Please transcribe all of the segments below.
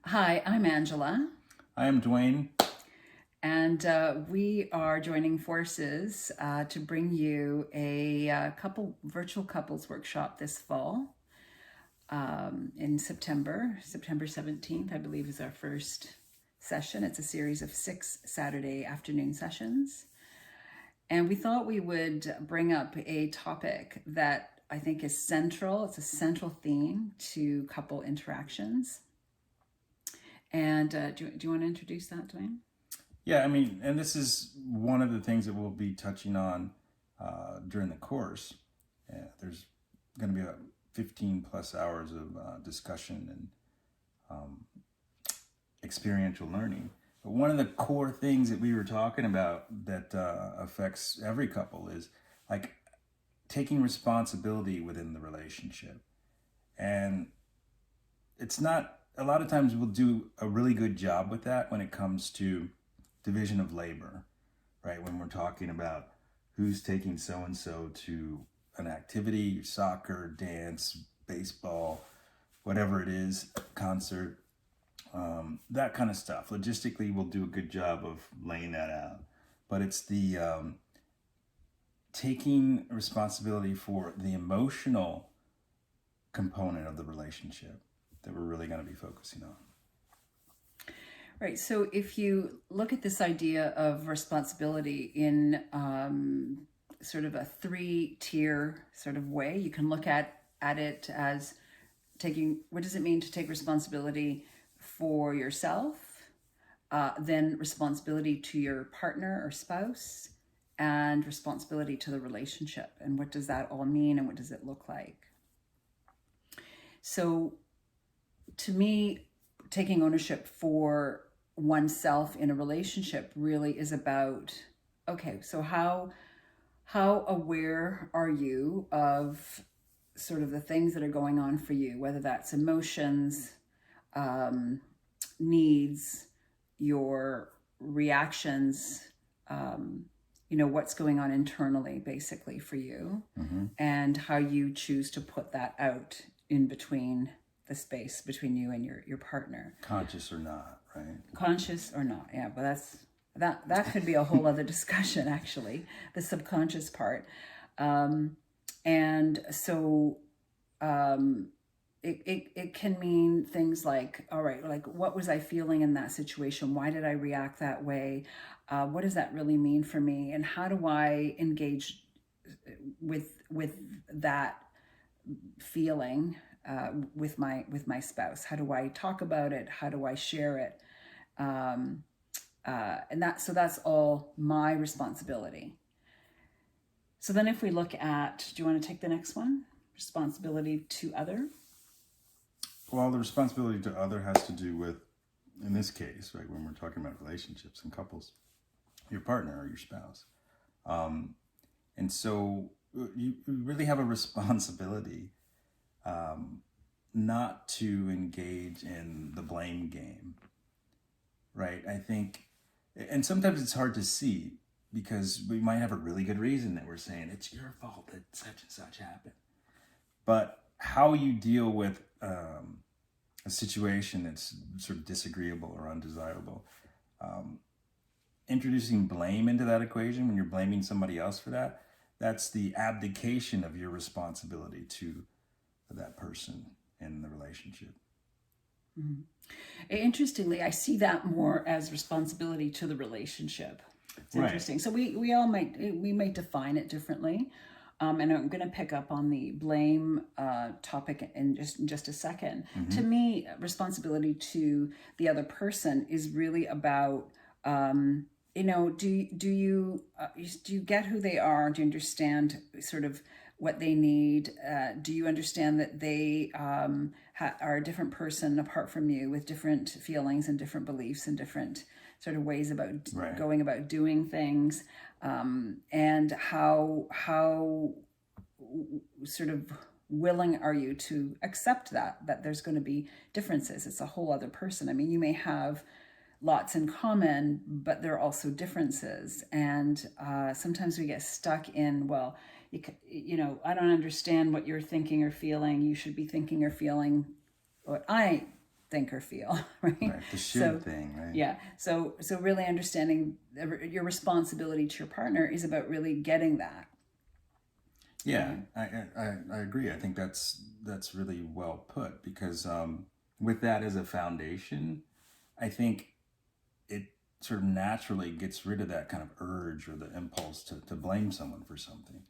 Hi, I'm Angela, I am Dwayne. and we are joining forces to bring you a virtual couples workshop this fall in September 17th, I believe, is our first session. It's a series of 6 Saturday afternoon sessions. And we thought we would bring up a topic that I think is central. It's a central theme to couple interactions. And do you want to introduce that, Dwayne? Yeah, I mean, and this is one of the things that we'll be touching on during the course. There's going to be about 15 plus hours of discussion and experiential learning. But one of the core things that we were talking about that affects every couple is like taking responsibility within the relationship. And it's not, a lot of times we'll do a really good job with that when it comes to division of labor, right? When we're talking about who's taking so and so to an activity, soccer, dance, baseball, whatever it is, concert, that kind of stuff. Logistically, we'll do a good job of laying that out. But it's the taking responsibility for the emotional component of the relationship that we're really going to be focusing on. Right. So if you look at this idea of responsibility in sort of a three-tier sort of way, you can look at it as taking, what does it mean to take responsibility for yourself, then responsibility to your partner or spouse, and responsibility to the relationship. And what does that all mean and what does it look like? So to me, taking ownership for oneself in a relationship really is about, okay, so how aware are you of sort of the things that are going on for you, whether that's emotions, needs, your reactions, what's going on internally basically for you, and how you choose to put that out in between the space between you and your partner. Conscious or not, right? Conscious or not, yeah, but that could be a whole other discussion, actually, the subconscious part. And so it can mean things like, all right, like, what was I feeling in that situation? Why did I react that way? What does that really mean for me? And how do I engage with that feeling with my spouse? How do I talk about it? How do I share it? And that's all my responsibility. So then if we look at, do you want to take the next one? Responsibility to other. Well, the responsibility to other has to do with, in this case, right, when we're talking about relationships and couples, your partner or your spouse. And so you really have a responsibility not to engage in the blame game, right? I think, and sometimes it's hard to see because we might have a really good reason that we're saying it's your fault that such and such happened. But how you deal with a situation that's sort of disagreeable or undesirable, introducing blame into that equation when you're blaming somebody else for that, that's the abdication of your responsibility to that person in the relationship. Mm-hmm. Interestingly, I see that more as responsibility to the relationship. It's interesting. Right. So we might define it differently. And I'm going to pick up on the blame topic in just a second. Mm-hmm. To me, responsibility to the other person is really about, do you get who they are? Do you understand sort of what they need? Do you understand that they are a different person apart from you with different feelings and different beliefs and different sort of ways about going about doing things? And how sort of willing are you to accept that there's going to be differences? It's a whole other person. I mean, you may have lots in common, but there are also differences. And sometimes we get stuck in, well, I don't understand what you're thinking or feeling. You should be thinking or feeling what I think or feel, right? Right. The should thing, right? Yeah. So really understanding your responsibility to your partner is about really getting that. Yeah, I agree. I think that's really well put because with that as a foundation, I think it sort of naturally gets rid of that kind of urge or the impulse to blame someone for something.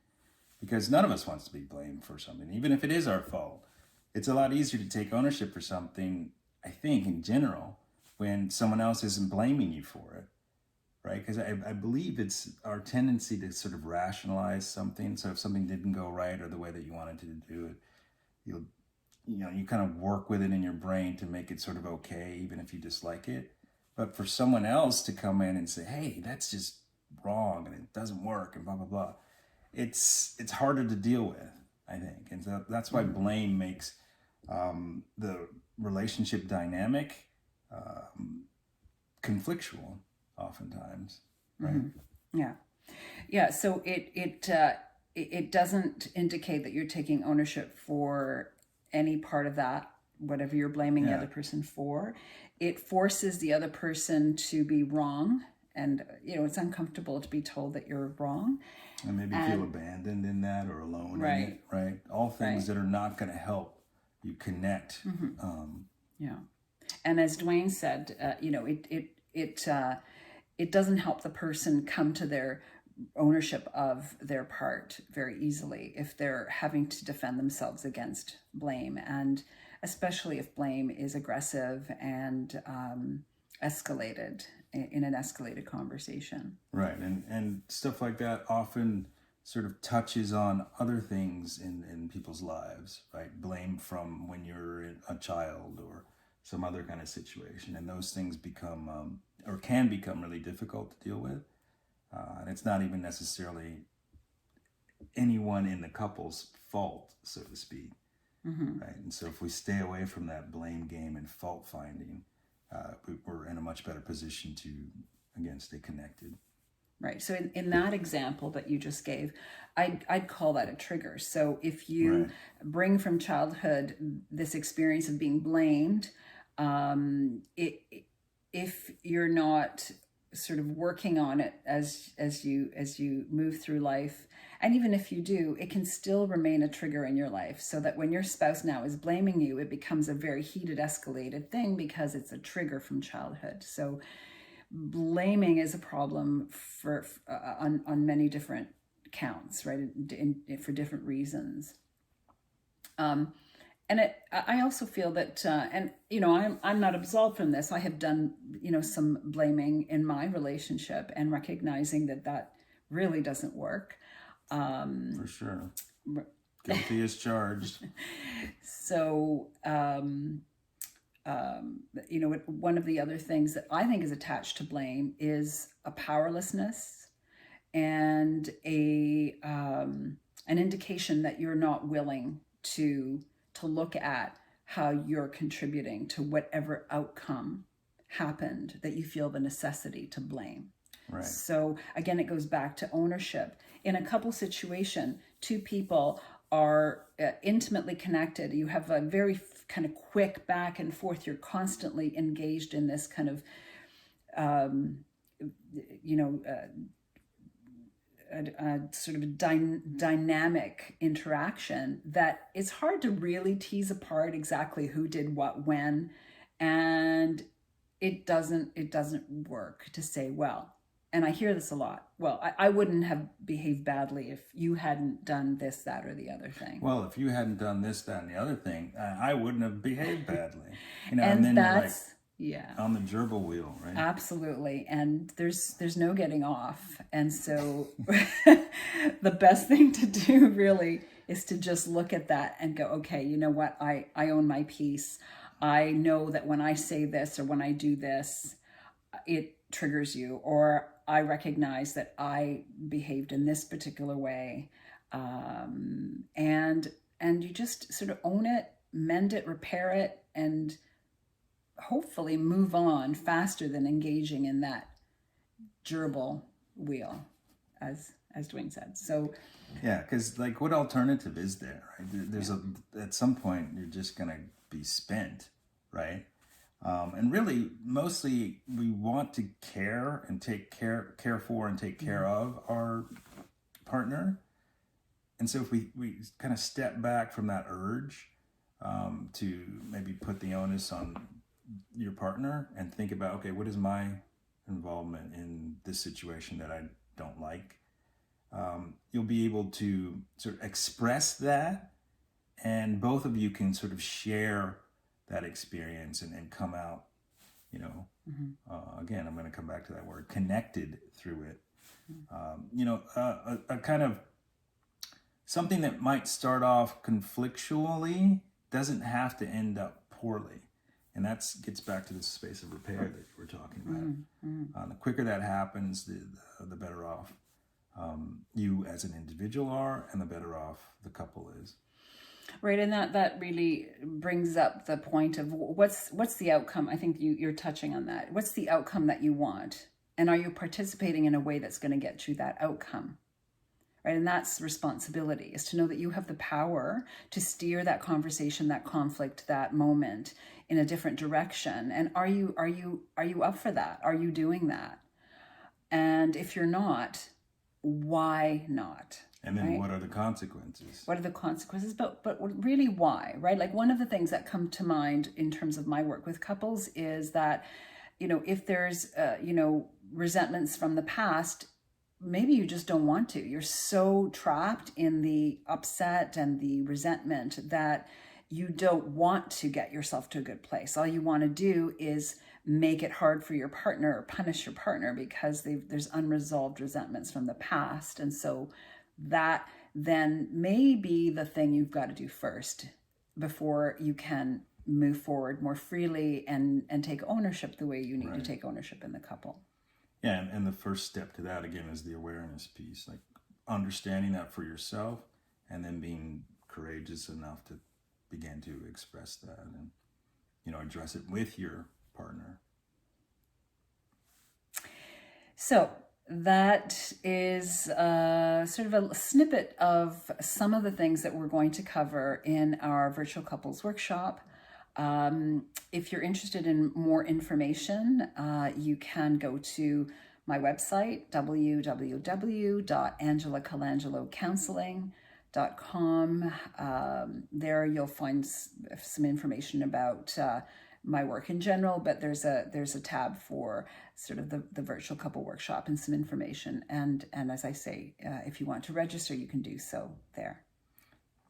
Because none of us wants to be blamed for something, even if it is our fault. It's a lot easier to take ownership for something, I think, in general, when someone else isn't blaming you for it, right? Because I believe it's our tendency to sort of rationalize something. So if something didn't go right or the way that you wanted to do it, you'll, you kind of work with it in your brain to make it sort of okay, even if you dislike it. But for someone else to come in and say, hey, that's just wrong and it doesn't work and blah, blah, blah, it's harder to deal with, I think. And so that's why blame makes the relationship dynamic conflictual oftentimes, right? Yeah. Yeah. So it doesn't indicate that you're taking ownership for any part of that, whatever you're blaming the other person for. It forces the other person to be wrong. And, it's uncomfortable to be told that you're wrong. And maybe feel abandoned in that or alone in it, right? All things that are not going to help you connect. Yeah. And as Dwayne said, it doesn't help the person come to their ownership of their part very easily if they're having to defend themselves against blame, and especially if blame is aggressive and escalated in an escalated conversation. Right. And stuff like that often sort of touches on other things in people's lives, right? Blame from when you're a child or some other kind of situation. And those things become, or can become really difficult to deal with. And it's not even necessarily anyone in the couple's fault, so to speak. Right. And so if we stay away from that blame game and fault finding, we're in a much better position to, again, stay connected. Right. So in that example that you just gave, I'd call that a trigger. So if you bring from childhood this experience of being blamed, if you're not sort of working on it as you move through life, and even if you do, it can still remain a trigger in your life, so that when your spouse now is blaming you, it becomes a very heated, escalated thing because it's a trigger from childhood. So blaming is a problem for on many different counts, right? For different reasons. And I also feel that, and I'm not absolved from this. I have done, some blaming in my relationship, and recognizing that really doesn't work. For sure. Guilty as charged. So, one of the other things that I think is attached to blame is a powerlessness and an indication that you're not willing to look at how you're contributing to whatever outcome happened that you feel the necessity to blame. Right. So again, it goes back to ownership. In a couple situation, two people are intimately connected. You have a very kind of quick back and forth. You're constantly engaged in this kind of, a sort of a dynamic interaction that it's hard to really tease apart exactly who did what when, and it doesn't work to say, well, and I hear this a lot, well, I wouldn't have behaved badly if you hadn't done this, that, or the other thing. Well, if you hadn't done this, that, and the other thing, I wouldn't have behaved badly. And then that's you're on the gerbil wheel, right? Absolutely. And there's no getting off. And so the best thing to do really is to just look at that and go, okay, you know what? I own my piece. I know that when I say this or when I do this, it triggers you, or I recognize that I behaved in this particular way. And you just sort of own it, mend it, repair it, and hopefully move on faster than engaging in that gerbil wheel, as Dwayne said. So yeah, because like, what alternative is there, right? There's at some point you're just gonna be spent, right? And really, mostly, we want to care and care for and take care of our partner. And so if we kind of step back from that urge to maybe put the onus on your partner and think about, okay, what is my involvement in this situation that I don't like? You'll be able to sort of express that, and both of you can sort of share that experience and come out, you know, again, I'm going to come back to that word, connected through it. A kind of something that might start off conflictually doesn't have to end up poorly. And that gets back to the space of repair that you were talking about. The quicker that happens, the better off you as an individual are, and the better off the couple is. Right, and that really brings up the point of what's the outcome. I think you're touching on that. What's the outcome that you want? And are you participating in a way that's going to get you that outcome? Right, and that's responsibility, is to know that you have the power to steer that conversation, that conflict, that moment in a different direction. And are you up for that? Are you doing that? And if you're not, why not? And then what are the consequences? What are the consequences? But really, why, right? Like, one of the things that come to mind in terms of my work with couples is that, if there's, resentments from the past, maybe you just don't want to. You're so trapped in the upset and the resentment that you don't want to get yourself to a good place. All you want to do is make it hard for your partner or punish your partner because there's unresolved resentments from the past. And so that then may be the thing you've got to do first before you can move forward more freely and take ownership the way you need to take ownership in the couple. Yeah, and the first step to that, again, is the awareness piece, like understanding that for yourself and then being courageous enough to begin to express that and, address it with your partner. So that is sort of a snippet of some of the things that we're going to cover in our virtual couples workshop. If you're interested in more information, you can go to my website, www.angelacolangelocounseling.com. There you'll find some information about my work in general, but there's a tab for sort of the virtual couple workshop and some information. And as I say, if you want to register, you can do so there.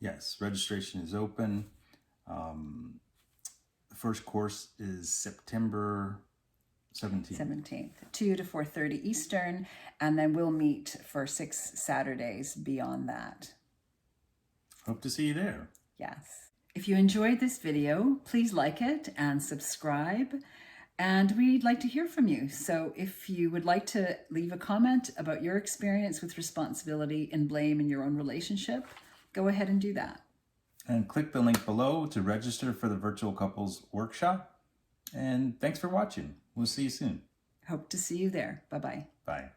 Yes, registration is open. The first course is September 17th, 2 to 4:30 Eastern, and then we'll meet for 6 Saturdays beyond that. Hope to see you there. Yes. If you enjoyed this video, please like it and subscribe. And we'd like to hear from you. So if you would like to leave a comment about your experience with responsibility and blame in your own relationship, go ahead and do that. And click the link below to register for the virtual couples workshop. And thanks for watching. We'll see you soon. Hope to see you there. Bye-bye. Bye.